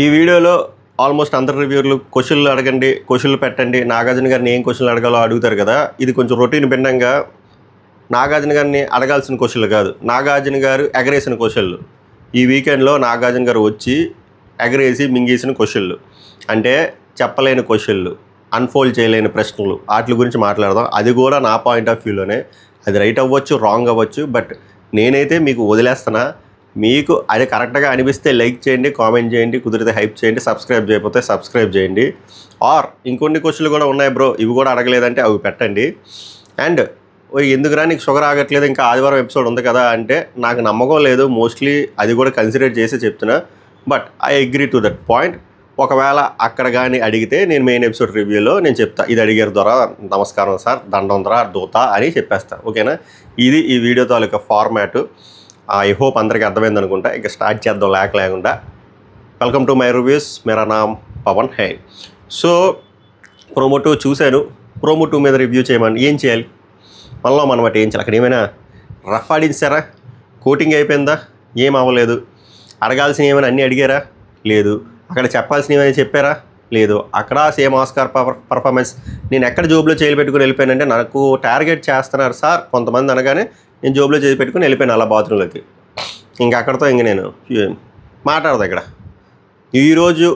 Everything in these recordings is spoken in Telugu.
ఈ వీడియోలో ఆల్మోస్ట్ అందరు రివ్యూర్లు క్వశ్చన్లు అడగండి, క్వశ్చన్లు పెట్టండి, నాగార్జున గారిని ఏం క్వశ్చన్లు అడగాలో అడుగుతారు కదా. ఇది కొంచెం రొటీన్ భిన్నంగా నాగార్జున గారిని అడగాల్సిన క్వశ్చన్లు కాదు, నాగార్జున గారు ఎగరేసిన క్వశ్చన్లు. ఈ వీకెండ్లో నాగార్జున గారు వచ్చి ఎగరేసి మింగేసిన క్వశ్చన్లు, అంటే చెప్పలేని క్వశ్చన్లు, అన్ఫోల్డ్ చేయలేని ప్రశ్నలు, వాటి గురించి మాట్లాడదాం. అది కూడా నా పాయింట్ ఆఫ్ వ్యూలోనే. అది రైట్ అవ్వచ్చు, రాంగ్ అవ్వచ్చు, బట్ నేనైతే మీకు వదిలేస్తున్నా. మీకు అది కరెక్ట్గా అనిపిస్తే లైక్ చేయండి, కామెంట్ చేయండి, కుదిరితే హైప్ చేయండి, సబ్స్క్రైబ్ చేయకపోతే సబ్స్క్రైబ్ చేయండి. ఆర్ ఇంకొన్ని క్వశ్చన్లు కూడా ఉన్నాయి బ్రో, ఇవి కూడా అడగలేదంటే అవి పెట్టండి. అండ్ ఎందుకురా నీకు షుగర్ ఆగట్లేదు, ఇంకా ఆదివారం ఎపిసోడ్ ఉంది కదా అంటే నాకు నమ్మకం లేదు. మోస్ట్లీ అది కూడా కన్సిడర్ చేసి చెప్తున్నా, but I agree to that point. ఒకవేళ అక్కడ కానీ అడిగితే నేను మెయిన్ ఎపిసోడ్ రివ్యూలో నేను చెప్తా, ఇది అడిగారు ద్వారా నమస్కారం సార్, దండం ద్వారా దూత అని చెప్పేస్తా. ఓకేనా? ఇది ఈ video taluka format. I hope అందరికీ అర్థమైంది అనుకుంటా. ఇక స్టార్ట్ చేద్దాం లేకుండా. Welcome to my reviews, Mera NAM Pawan high. So promo 2 చూశాను. ప్రోమో 2 మీద రివ్యూ చేయమని ఏం చేయాలి? మనలో మనమాట ఏం చేయాలి? అక్కడ ఏమైనా రఫ్ ఆడించారా? కోటింగ్ అయిపోయిందా? ఏం అవ్వలేదు. అడగాల్సినవి ఏమైనా అన్నీ అడిగారా? లేదు. అక్కడ చెప్పాల్సినవి ఏమైనా చెప్పారా? లేదు. అక్కడ సేమ్ ఆస్కార్ పర్ఫార్మెన్స్. నేను ఎక్కడ జోబులో చేయి పెట్టుకుని వెళ్ళిపోయానంటే, నాకు టార్గెట్ చేస్తున్నారు సార్ కొంతమంది అనగానే నేను జోబులో చేయి పెట్టుకుని వెళ్ళిపోయాను అలా బాత్రూంలోకి. ఇంకా అక్కడితో ఇంక నేను మాట్లాడదు. ఇక్కడ ఈరోజు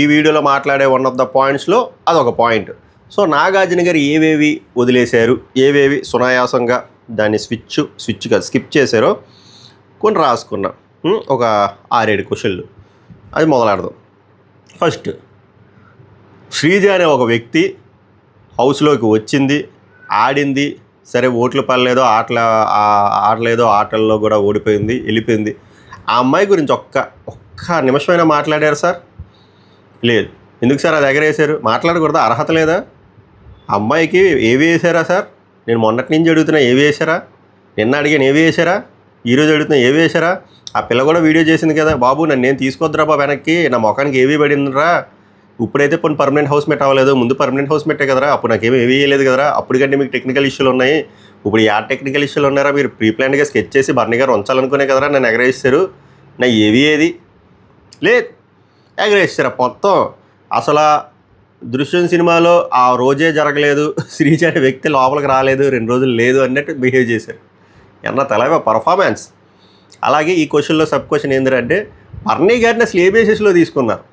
ఈ వీడియోలో మాట్లాడే వన్ ఆఫ్ ద పాయింట్స్లో అదొక పాయింట్. సో నాగార్జున గారు ఏవేవి వదిలేశారు, ఏవేవి సునాయాసంగా దాన్ని స్విచ్గా స్కిప్ చేశారో కొన్ని రాసుకున్నా. ఒక 6-7 క్వశ్చన్లు. అది మొదలాడదాం. ఫస్ట్, శ్రీజ అనే ఒక వ్యక్తి హౌస్లోకి వచ్చింది, ఆడింది. సరే ఓట్లు పడలేదో, ఆడలేదో, ఆటల్లో కూడా ఓడిపోయింది, వెళ్ళిపోయింది. ఆ అమ్మాయి గురించి ఒక్క నిమిషమైనా మాట్లాడారు సార్? లేదు. ఎందుకు సార్ అది ఎగరేశారు? మాట్లాడకూడదా? అర్హత లేదా? అమ్మాయికి ఏవి వేసారా సార్? నేను మొన్నటి నుంచి అడుగుతున్నా, ఏవి వేసారా? నిన్న అడిగాను, ఏవి వేసారా? ఈరోజు అడుగుతున్నా, ఏవి వేసారా? ఆ పిల్ల కూడా వీడియో చేసింది కదా, బాబు నన్ను నేను తీసుకొద్దురా బాబు వెనక్కి, నా ముఖానికి ఏవి పడిందిరా. ఇప్పుడైతే కొన్ని పర్మనెంట్ హౌస్మేట్ అవ్వలేదు, ముందు పర్మనెంట్ హౌస్మేటే కదరా, అప్పుడు నాకేమీ ఏవి వేయలేదు కదరా. అప్పటికంటే మీకు టెక్నికల్ ఇష్యూలు ఉన్నాయి. ఇప్పుడు యా టెక్నికల్ ఇష్యూలు ఉన్నారా? మీరు ప్రీ ప్లాన్డ్గా స్కెచ్ చేసి బర్నీ గారు ఉంచాలనుకునే కదరా నన్ను ఎగరేస్తారు. నా ఏది లేదు, ఎగరేస్తారా మొత్తం. అసలు దృశ్యం సినిమాలో ఆ రోజే జరగలేదు, శ్రీజ అనే వ్యక్తి లోపలికి రాలేదు, 2 రోజులు లేదు అన్నట్టు బిహేవ్ చేశారు. ఎన్న తెలవా పర్ఫార్మెన్స్. అలాగే ఈ క్వశ్చన్లో సబ్ క్వశ్చన్ ఏంటంటే, బర్నీ గారిని అసలు ఏ బేసిస్లో తీసుకున్నారు?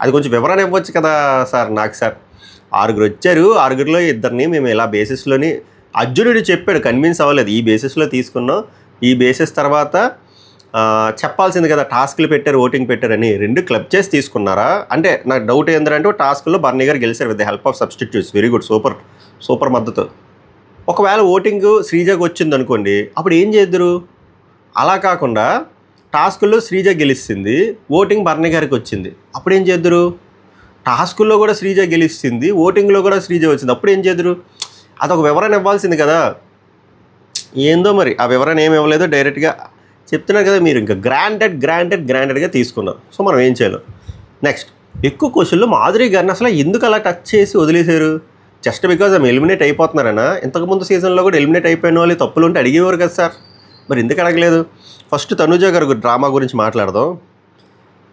అది కొంచెం వివరణ ఇవ్వచ్చు కదా సార్. నాకు సార్ 6 వచ్చారు, 6లో 2 మేము ఇలా బేసిస్లోని అర్జునుడు చెప్పాడు, కన్విన్స్ అవ్వలేదు, ఈ బేసిస్లో తీసుకున్నాం. ఈ బేసిస్ తర్వాత చెప్పాల్సింది కదా, టాస్క్లు పెట్టారు, ఓటింగ్ పెట్టారని 2 క్లబ్ చేసి తీసుకున్నారా అంటే నాకు డౌట్ ఏంటంటే, టాస్క్లో బర్నీ గారు గెలిచారు with the help of substitutes. Very good, super మద్దతు. ఒకవేళ ఓటింగ్ శ్రీజకు వచ్చింది అనుకోండి, అప్పుడు ఏం చేద్దరు? అలా కాకుండా టాస్కుల్లో శ్రీజ గెలిచింది, ఓటింగ్ బర్నీ గారికి వచ్చింది, అప్పుడు ఏం చేద్దరు? టాస్కుల్లో కూడా శ్రీజ గెలిచింది, ఓటింగ్లో కూడా శ్రీజ వచ్చింది, అప్పుడు ఏం చేద్దరు? అదొక వివరణ ఇవ్వాల్సింది కదా. ఏందో మరి ఆ వివరణ ఏమి ఇవ్వలేదో, డైరెక్ట్గా చెప్తున్నారు కదా మీరు. ఇంకా గ్రాంటెడ్గా తీసుకున్నారు. సో మనం ఏం చేయలేం. నెక్స్ట్, ఎక్కువ క్వశ్చన్లు మాధురి గారిని అసలు ఎందుకు అలా టచ్ చేసి వదిలేశారు? జస్ట్ బికాజ్ ఆమె ఎలిమినేట్ అయిపోతున్నారనా? ఇంతకుముందు సీజన్లో కూడా ఎలిమినేట్ అయిపోయిన వాళ్ళు తప్పులు ఉంటే అడిగేవారు కదా సార్, మరి ఎందుకు అడగలేదు? ఫస్ట్ తనూజ గారి డ్రామా గురించి మాట్లాడదాం.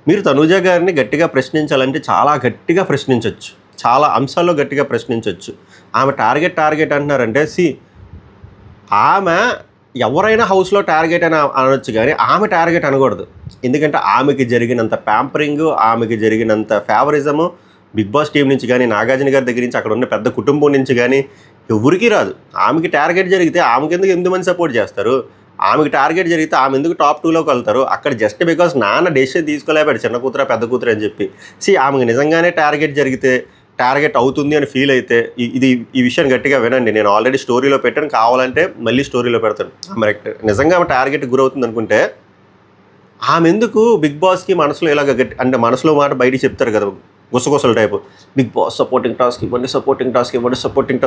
మీరు తనూజ గారిని గట్టిగా ప్రశ్నించాలంటే చాలా గట్టిగా ప్రశ్నించవచ్చు, చాలా అంశాల్లో గట్టిగా ప్రశ్నించవచ్చు. ఆమె టార్గెట్ అంటున్నారంటే, ఆమె ఎవరైనా హౌస్లో టార్గెట్ అని అనొచ్చు, కానీ ఆమె టార్గెట్ అనకూడదు. ఎందుకంటే ఆమెకి జరిగినంత ప్యాంపరింగ్, ఆమెకి జరిగినంత ఫేవరిజము బిగ్ బాస్ టీం నుంచి కానీ, నాగార్జున గారి దగ్గర నుంచి, అక్కడ ఉన్న పెద్ద కుటుంబం నుంచి కానీ ఎవరికి రాదు. ఆమెకి టార్గెట్ జరిగితే ఆమెకి ఎందుకు 8 మంది సపోర్ట్ చేస్తారు? ఆమెకి టార్గెట్ జరిగితే ఆమె ఎందుకు టాప్ 2లోకి వెళ్తారు? అక్కడ జస్ట్ బికాస్ నాన్న డెసిషన్ తీసుకోలేపాడు, చిన్న కూతురా పెద్ద కూతురు అని చెప్పి. ఆమెకి నిజంగానే టార్గెట్ జరిగితే, టార్గెట్ అవుతుంది అని ఫీల్ అయితే, ఈ విషయాన్ని గట్టిగా వినండి. నేను ఆల్రెడీ స్టోరీలో పెట్టాను, కావాలంటే మళ్ళీ స్టోరీలో పెడతాను. ఆమె నిజంగా ఆమె టార్గెట్ గురవుతుంది అనుకుంటే, ఆమె ఎందుకు బిగ్ బాస్కి మనసులో ఇలాగ అంటే మనసులో మాట బయటికి చెప్తారు కదా, గుసగుసల type, Bigg Boss supporting task ఇవ్వండి, సపోర్టింగ్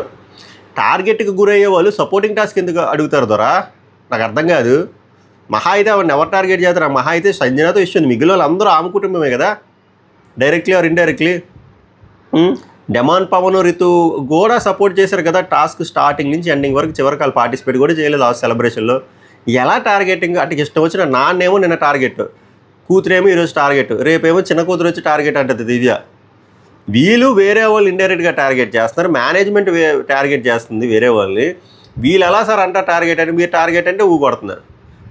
టార్గెట్కి గురయ్యే వాళ్ళు సపోర్టింగ్ టాస్క్ ఎందుకు అడుగుతారు ద్వారా? నాకు అర్థం కాదు. మహా అయితే ఆవిడని ఎవరు టార్గెట్ చేస్తారు? మహా అయితే సంజనాతో ఇస్తుంది, మిగిలిన వాళ్ళందరూ ఆమె కుటుంబమే కదా, directly or indirectly. Demon, Pavan, Ritu కూడా సపోర్ట్ చేశారు కదా టాస్క్ స్టార్టింగ్ నుంచి ఎండింగ్ వరకు. చివరికి వాళ్ళు పార్టిసిపేట్ కూడా చేయలేదు ఆ సెలబ్రేషన్లో. ఎలా టార్గెటింగ్ అంటే ఇష్టం వచ్చిన నాన్నేమో నిన్న టార్గెట్, కూతురేమో ఈరోజు టార్గెట్, రేపేమో చిన్న కూతురు వచ్చి టార్గెట్ అంటది దివ్య. వీళ్ళు వేరే వాళ్ళు ఇండైరెక్ట్గా టార్గెట్ చేస్తున్నారు, మేనేజ్మెంట్ టార్గెట్ చేస్తుంది వేరే వాళ్ళని. వీళ్ళు ఎలా సార్ అంట టార్గెట్ అని, మీరు టార్గెట్ అంటే ఊగొడుతున్నారు.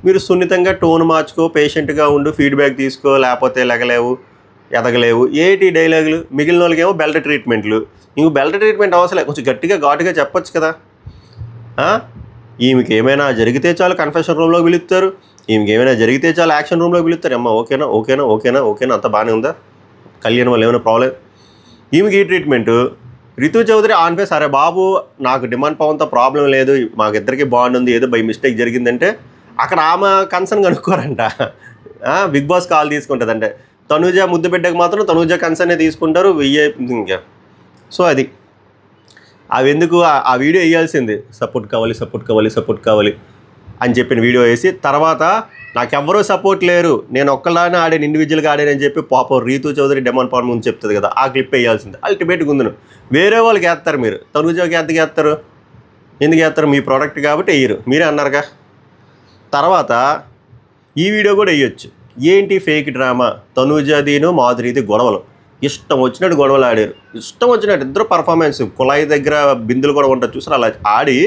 మీరు సున్నితంగా టోన్ మార్చుకో, పేషెంట్గా ఉండు, ఫీడ్బ్యాక్ తీసుకో, లేకపోతే లెగలేవు, ఎదగలేవు, ఏటి డైలాగులు. మిగిలిన వాళ్ళకేమో బెల్ట్ ట్రీట్మెంట్లు. ఇంక బెల్ట్ ట్రీట్మెంట్ అవసరం, కొంచెం గట్టిగా ఘాటుగా చెప్పొచ్చు కదా. ఈమెకి ఏమైనా జరిగితే చాలు కన్ఫెషన్ రూమ్లోకి పిలుస్తారు, ఈమెకి ఏమైనా జరిగితే చాలు యాక్షన్ రూమ్లోకి పిలుస్తారు. అమ్మ ఓకేనా ఓకేనా ఓకేనా ఓకేనా అంత బాగానే ఉందా, కళ్యాణ్ వల్ల ఏమైనా ప్రాబ్లం, ఈమెకి ఈ treatment. Ritu Chowdary on face, అరే బాబు నాకు డిమాండ్ పవన్తో ప్రాబ్లం లేదు, మాకిద్దరికి బాగుంది, ఏదో బై మిస్టేక్ జరిగిందంటే అక్కడ ఆమె కన్సర్న్ కనుక్కోరంట. బిగ్ బాస్ కాల్ తీసుకుంటుందంటే తనూజ ముద్దు బిడ్డకు మాత్రం తనూజ కన్సర్నే తీసుకుంటారు. ఇంకా సో అది అవి ఎందుకు ఆ వీడియో వేయాల్సింది, సపోర్ట్ కావాలి సపోర్ట్ కావాలి సపోర్ట్ కావాలి అని చెప్పిన వీడియో వేసి తర్వాత నాకెవ్వరూ సపోర్ట్ లేరు, నేను ఒక్కలానే ఆడాను, ఇండివిజువల్గా ఆడానని చెప్పి పాపం రీతు చౌదరి డిమాండ్ పవన్ ముందు చెప్తుంది కదా, ఆ క్లిప్ వేయాల్సింది. అల్టిమేట్గా ఉందను వేరే వాళ్ళకి వేస్తారు, మీరు తనూజకి ఎందుకు వేస్తారు, ఎందుకు వేస్తారు, మీ ప్రోడక్ట్ కాబట్టి వేయరు, మీరే అన్నారుగా. తర్వాత ఈ వీడియో కూడా వేయొచ్చు. ఏంటి ఫేక్ డ్రామా, తనూజాదీను మాధురీది గొడవలు, ఇష్టం వచ్చినట్టు గొడవలు ఆడారు, ఇష్టం వచ్చినట్టు ఇద్దరు పర్ఫార్మెన్స్, కుళాయి దగ్గర బిందులు కూడా ఉంటుంది చూసారు, అలా ఆడి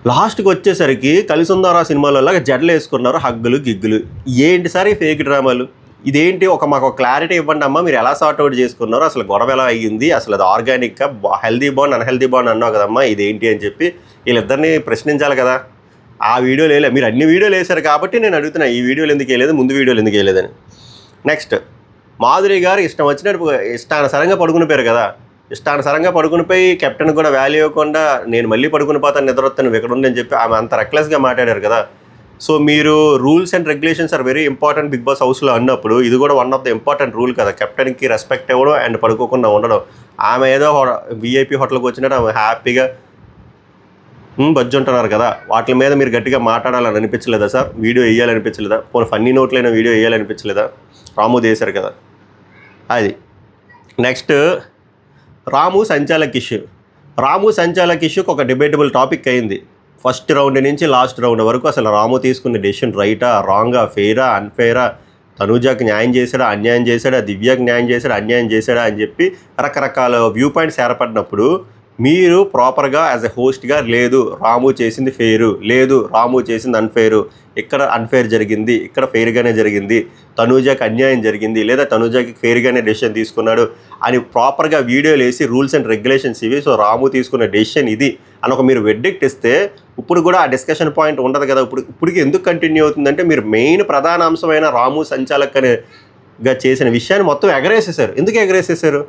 లాస్ట్కి వచ్చేసరికి కలిసి ఉందారా సినిమాలో జడలు వేసుకున్నారు, హగ్గులు గిగ్గులు. ఏంటి సార్ ఈ ఫేక్ డ్రామాలు, ఇదేంటి, మాకు క్లారిటీ ఇవ్వండి అమ్మా, మీరు ఎలా సార్ట్అవుట్ చేసుకున్నారు, అసలు గొడవ ఎలా అయ్యింది, అసలు అది ఆర్గానిక్గా హెల్దీ బాండ్ అన్హెల్దీ బాండ్ అన్నావు కదమ్మా, ఇదేంటి అని చెప్పి వీళ్ళిద్దరిని ప్రశ్నించాలి కదా. ఆ వీడియోలు వేయలే, మీరు అన్ని వీడియోలు వేశారు కాబట్టి నేను అడుగుతున్నా, ఈ వీడియోలు ఎందుకు వేయలేదు, ముందు వీడియోలు ఎందుకు వేయలేదని. నెక్స్ట్ మాధురి గారు ఇష్టం వచ్చినట్టు ఇష్టానుసారంగా పడుకుని పోయారు కదా, ఇష్టానుసారంగా పడుకునిపోయి కెప్టెన్ కూడా వాల్యూ ఇవ్వకుండా నేను మళ్ళీ పడుకుని పోతాను నిద్రొస్తాను ఇక్కడ ఉందని చెప్పి ఆమె అంత రెక్లెస్గా మాట్లాడారు కదా. సో మీరు rules and regulations are very important Bigg Boss హౌస్లో అన్నప్పుడు ఇది కూడా one of the important rule కదా, కెప్టెన్కి రెస్పెక్ట్ ఇవ్వడం అండ్ పడుకోకుండా ఉండడం. ఆమె ఏదో విఐపీ హోటల్కి వచ్చినట్టు ఆమె హ్యాపీగా బజ్జు ఉంటున్నారు కదా, వాటి మీద మీరు గట్టిగా మాట్లాడాలని అనిపించలేదా సార్, వీడియో వేయాలనిపించలేదా, పోనీ ఫన్నీ నోట్లైన వీడియో వేయాలనిపించలేదా, రాము చేశారు కదా అది. నెక్స్ట్ రాము సంచాలక్ ఇష్యూ, రాము సంచాలక్ ఇష్యూకి ఒక డిబేటబుల్ టాపిక్ అయింది. ఫస్ట్ రౌండ్ నుంచి లాస్ట్ రౌండ్ వరకు అసలు రాము తీసుకున్న డెసిషన్ రైటా రాంగా, ఫెయిరా అన్ఫెయిరా, తనూజాకి న్యాయం చేశాడా అన్యాయం చేశాడా, దివ్యాకి న్యాయం చేశాడా అన్యాయం చేశాడా అని చెప్పి రకరకాల వ్యూ పాయింట్స్ ఏర్పడినప్పుడు మీరు ప్రాపర్గా యాజ్ ఎ హోస్ట్గా లేదు రాము చేసింది ఫెయిరు, లేదు రాము చేసింది అన్ఫెయిరు, ఇక్కడ అన్ఫెయిర్ జరిగింది, ఇక్కడ ఫెయిర్గానే జరిగింది, తనూజాకి అన్యాయం జరిగింది, లేదా తనూజాకి ఫెయిర్గానే డెసిషన్ తీసుకున్నాడు అని ప్రాపర్గా వీడియోలు వేసి రూల్స్ అండ్ రెగ్యులేషన్స్ ఇవి, సో రాము తీసుకున్న డెసిషన్ ఇది అని ఒక మీరు వెర్డిక్ట్ ఇస్తే ఇప్పుడు కూడా ఆ డిస్కషన్ పాయింట్ ఉండదు కదా. ఇప్పటికి ఎందుకు కంటిన్యూ అవుతుందంటే మీరు మెయిన్ ప్రధాన అంశమైన రాము సంచాలక్ అనేగా చేసిన విషయాన్ని మొత్తం ఎగరేసేసారు. ఎందుకు ఎగరేసేసారు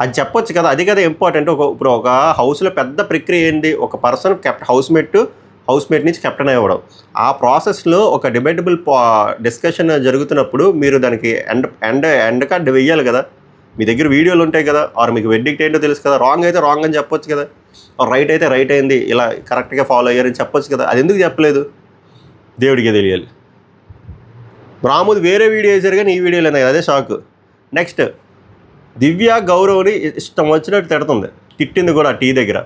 అది చెప్పొచ్చు కదా, అది కదా ఇంపార్టెంట్. ఇప్పుడు ఒక హౌస్లో పెద్ద ప్రక్రియ ఏంటి, ఒక పర్సన్ హౌస్మేట్ నుంచి కెప్టెన్ అవ్వడం, ఆ ప్రాసెస్లో ఒక డిబేటబుల్ డిస్కషన్ జరుగుతున్నప్పుడు మీరు దానికి ఎండ్ కార్డ్ వెయ్యాలి కదా, మీ దగ్గర వీడియోలు ఉంటాయి కదా, ఆర్ మీకు వెడ్డిక్ట్ ఏంటో తెలుసు కదా, రాంగ్ అయితే రాంగ్ అని చెప్పొచ్చు కదా, రైట్ అయితే రైట్ అయింది ఇలా కరెక్ట్గా ఫాలో అయ్యారని చెప్పొచ్చు కదా, అది ఎందుకు చెప్పలేదు దేవుడికే తెలియాలి. రాముది వేరే వీడియో వేసారు కానీ ఈ వీడియోలో అదే షాక్. నెక్స్ట్ దివ్య గౌరవ్ని ఇష్టం వచ్చినట్టు తిడుతుంది, తిట్టింది కూడా టీ దగ్గర,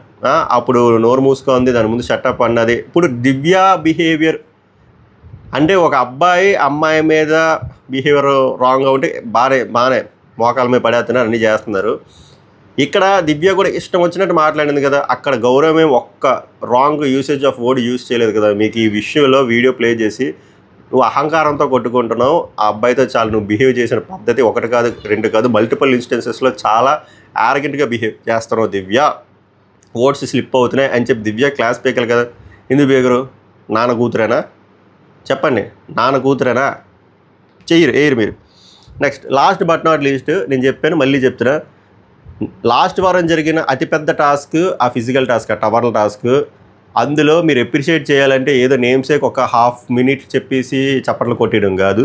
అప్పుడు నోరు మూసుకుంది, దాని ముందు షట్టప్ అన్నది. ఇప్పుడు దివ్య బిహేవియర్ అంటే ఒక అమ్మాయి మీద బిహేవియర్ రాంగ్గా ఉంటే బాగానే మోకాల మీద పడేస్తున్నారు, అన్నీ చేస్తున్నారు. ఇక్కడ దివ్య కూడా ఇష్టం వచ్చినట్టు మాట్లాడింది కదా, అక్కడ గౌరవమే ఒక్క wrong usage of word use చేయలేదు కదా. మీకు ఈ విషయంలో వీడియో ప్లే చేసి నువ్వు అహంకారంతో కొట్టుకుంటున్నావు, ఆ అబ్బాయితో చాలా నువ్వు బిహేవ్ చేసిన పద్ధతి ఒకటి కాదు రెండు కాదు మల్టిపుల్ ఇన్స్టెన్సెస్లో చాలా యారగెంట్గా బిహేవ్ చేస్తున్నావు దివ్య, వర్డ్స్ స్లిప్ అవుతున్నాయి అని చెప్పి దివ్య క్లాస్ పీకలు కదా. ఎందుకు బేగరు, నాన్న కూతురేనా చెప్పండి, నాన్న కూతురేనా చెయ్యరు మీరు. Next last but not least నేను చెప్పాను మళ్ళీ చెప్తున్నా, లాస్ట్ వారం జరిగిన అతిపెద్ద టాస్క్ ఆ ఫిజికల్ టాస్క్, ఆ టవర్ల టాస్క్. అందులో మీరు ఎప్రిషియేట్ చేయాలంటే ఏదో నేమ్సేక్ ఒక హాఫ్ మినిట్ చెప్పేసి చప్పట్లు కొట్టేయడం కాదు,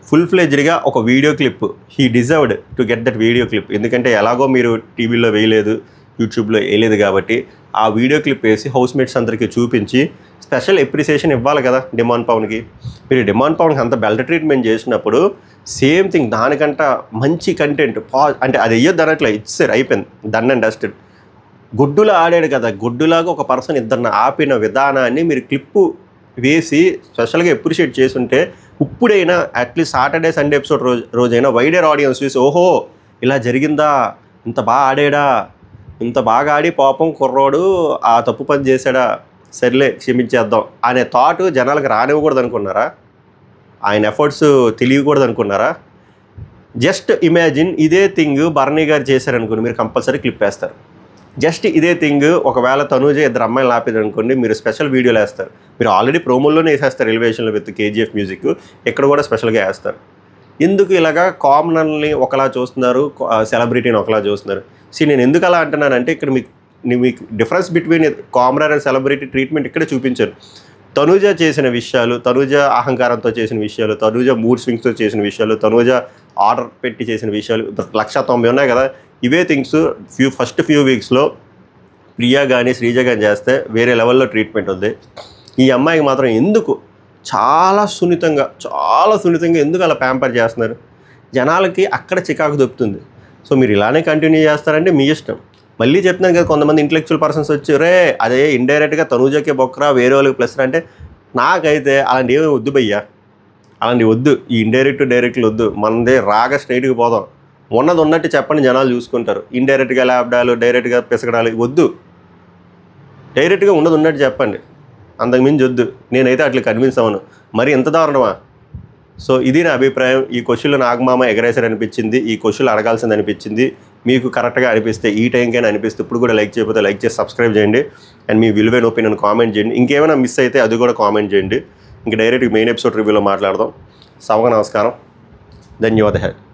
ఫుల్ ఫ్లెడ్జ్డ్గా ఒక video clip, he deserved to get that video clip. ఎందుకంటే ఎలాగో మీరు టీవీలో వేయలేదు, యూట్యూబ్లో వేయలేదు కాబట్టి ఆ వీడియో క్లిప్ వేసి హౌస్మేట్స్ అందరికీ చూపించి స్పెషల్ ఎప్రిసియేషన్ ఇవ్వాలి కదా డిమాండ్ పవన్కి. మీరు డిమాండ్ పవన్కి అంత బెల్ట్ ట్రీట్మెంట్ చేసినప్పుడు సేమ్ థింగ్ దానికంట మంచి కంటెంట్ అంటే అది అయ్యొద్దు అన్నట్లు ఇచ్చారు, అయిపోయింది, డన్ అండ్ డస్టెడ్. గుడ్డులా ఆడాడు కదా, గుడ్డులాగా ఒక పర్సన్ ఇద్దరిని ఆపిన విధానాన్ని మీరు క్లిప్పు వేసి స్పెషల్గా అప్రిషియేట్ చేసుంటే ఇప్పుడైనా అట్లీస్ట్ సాటర్డే సండే ఎపిసోడ్ రోజైనా వైడర్ ఆడియన్స్ చూసి ఓహో ఇలా జరిగిందా, ఇంత బాగా ఆడాడా, ఇంత బాగా ఆడి పాపం కుర్రోడు ఆ తప్పు పని చేశాడా, సర్లే క్షమించేద్దాం అనే థాట్ జనాలకు రానివ్వకూడదు అనుకున్నారా? ఆయన ఎఫర్ట్స్ తెలియకూడదు అనుకున్నారా? జస్ట్ ఇమాజిన్ ఇదే థింగ్ భరణి గారు చేశారనుకోండి, మీరు కంపల్సరీ క్లిప్ వేస్తారు. జస్ట్ ఇదే థింగ్ ఒకవేళ తనూజ ఇద్దరు అమ్మాయిలు ఆపేదనుకోండి, మీరు స్పెషల్ వీడియోలు వేస్తారు. మీరు ఆల్రెడీ ప్రోమోల్లోనే వేసేస్తారు ఎలివేషన్లో విత్ కేజీఎఫ్ మ్యూజిక్, ఇక్కడ కూడా స్పెషల్గా వేస్తారు. ఎందుకు ఇలాగా కామనర్ని ఒకలా చూస్తున్నారు, సెలబ్రిటీని ఒకలా చూస్తున్నారు? నేను ఎందుకు అలా అంటున్నానంటే ఇక్కడ మీకు difference between commoner and celebrity treatment ఇక్కడే చూపించారు. తనూజ చేసిన విషయాలు, తనూజ అహంకారంతో చేసిన విషయాలు, తనూజ మూడ్ స్వింగ్స్తో చేసిన విషయాలు, తనూజ ఆర్డర్ పెట్టి చేసిన విషయాలు 190 ఉన్నాయి కదా. ఇవే థింగ్స్ ఫస్ట్ ఫ్యూ వీక్స్లో ప్రియా కానీ శ్రీజ కానీ చేస్తే వేరే లెవెల్లో ట్రీట్మెంట్ ఉంది. ఈ అమ్మాయికి మాత్రం ఎందుకు చాలా సున్నితంగా ఎందుకు అలా ప్యాంపర్ చేస్తున్నారు? జనాలకి అక్కడ చికాకు దొరుకుతుంది. సో మీరు ఇలానే కంటిన్యూ చేస్తారంటే మీ ఇష్టం. మళ్ళీ చెప్తున్నాను కదా, కొంతమంది ఇంటలెక్చువల్ పర్సన్స్ వచ్చి రే అదే ఇండైరెక్ట్గా తనూజకే బొక్కరా వేరే వాళ్ళకి ప్లస్ అంటే, నాకైతే అలాంటి ఏమి వద్దు భయ్యా, అలాంటివి వద్దు. ఈ డైరెక్ట్లు వద్దు. మనదే రాగా స్ట్రైట్గా పోదాం. ఉన్నది ఉన్నట్టు చెప్పండి, జనాలు చూసుకుంటారు. ఇండైరెక్ట్గా ల్యాబ్డాలు, డైరెక్ట్గా పిసకడాలు వద్దు. డైరెక్ట్గా ఉన్నట్టు చెప్పండి, అంతకుమించి వద్దు. నేనైతే అట్లా కన్విన్స్ అవ్వను. మరి ఎంత దారుణమా? సో ఇది నా అభిప్రాయం. ఈ క్వశ్చన్లు నాగమామ ఎగరేసర్ అనిపించింది, ఈ క్వశ్చన్లు అడగాల్సింది అనిపించింది. మీకు కరెక్ట్గా అనిపిస్తే ఈ టైంకైనా అనిపిస్తే ఇప్పుడు కూడా లైక్ చేయకపోతే లైక్ చేసి సబ్స్క్రైబ్ చేయండి. అండ్ మీ విలువైన ఒపీనియన్ కామెంట్ చేయండి. ఇంకేమైనా మిస్ అయితే అది కూడా కామెంట్ చేయండి. ఇంక డైరెక్ట్ మెయిన్ ఎపిసోడ్ రివ్యూలో మాట్లాడదాం. సభకు నమస్కారం, ధన్యవాదాలు.